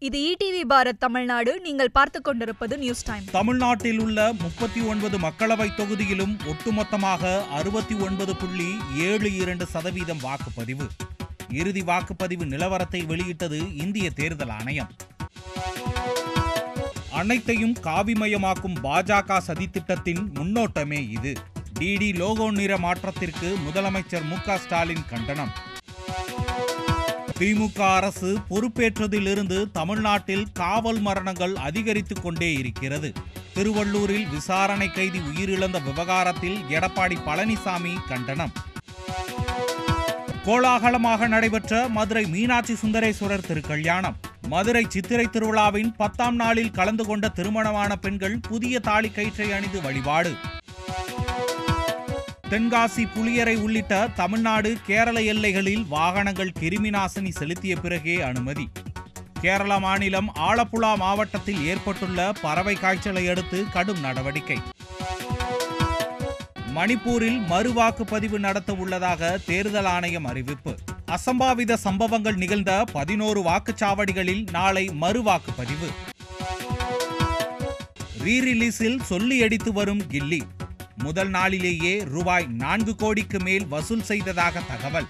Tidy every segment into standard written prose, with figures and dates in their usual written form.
இது ETV பாரத் தமிழ்நாடு. நீங்கள் பார்த்துக் கொண்டிருப்பது நியூஸ் டைம். தமிழ்நாட்டில் உள்ள 39 மக்களவை தொகுதியிலும் ஒட்டுமொத்தமாக 69.72% வாக்குப்பதிவு. இறுதி வாக்குப்பதிவு நிலவரத்தை வெளியிட்டது இந்திய தேர்தல் ஆணையம். அனைத்தையும் காவிமயமாக்கும் பாஜக சதித்திட்டத்தின் முன்னோட்டமே இது. டிடி லோகோ நிற மாற்றத்திற்கு முதலமைச்சர் மு.க. ஸ்டாலின் கண்டனம். திமுக அரசு பொறுப்பேற்றதிலிருந்து தமிழ்நாட்டில் காவல் மரணங்கள் அதிகரித்துக் கொண்டே இருக்கிறது. திருவள்ளூரில் விசாரணை கைதி உயிரிழந்த விவகாரத்தில் எடப்பாடி பழனிசாமி கண்டனம். கோலாகலமாக நடைபெற்ற மதுரை மீனாட்சி சுந்தரேஸ்வரர் திருக்கல்யாணம். மதுரை சித்திரை திருவிழாவின் 10ஆம் நாளில் கலந்து கொண்ட திருமணமான பெண்கள் புதிய தாலி கயிற்றை அணிந்து வழிபாடு. தென்காசி, புளியரை உள்ளிட்ட தமிழ்நாடு கேரள எல்லைகளில் வாகனங்கள் கிருமி நாசினி செலுத்திய பிறகே அனுமதி. கேரள மாநிலம் ஆலப்புழா மாவட்டத்தில் ஏற்பட்டுள்ள பறவை காய்ச்சலை அடுத்து கடும் நடவடிக்கை. மணிப்பூரில் மறுவாக்குப்பதிவு நடத்த உள்ளதாக தேர்தல் ஆணையம் அறிவிப்பு. அசம்பாவித சம்பவங்கள் நிகழ்ந்த 11 வாக்குச்சாவடிகளில் நாளை மறுவாக்குப்பதிவு. ரீரிலீஸில் சொல்லி அடித்து வரும் கில்லி. முதல் நாளிலேயே ரூபாய் 4 கோடிக்கு மேல் வசூல் செய்ததாக தகவல்.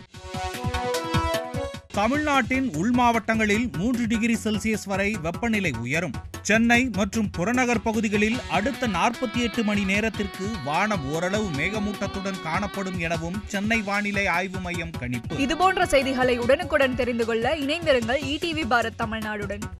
தமிழ்நாட்டின் உள் மாவட்டங்களில் 3 டிகிரி செல்சியஸ் வரை வெப்பநிலை உயரும். சென்னை மற்றும் புறநகர் பகுதிகளில் அடுத்த 48 மணி நேரத்திற்கு வானம் ஓரளவு மேகமூட்டத்துடன் காணப்படும் எனவும் சென்னை வானிலை ஆய்வு மையம் கணிப்பு. இதுபோன்ற செய்திகளை உடனுக்குடன் தெரிந்து கொள்ள இணைந்திருங்கள் ETV பாரத் தமிழ்நாடுடன்.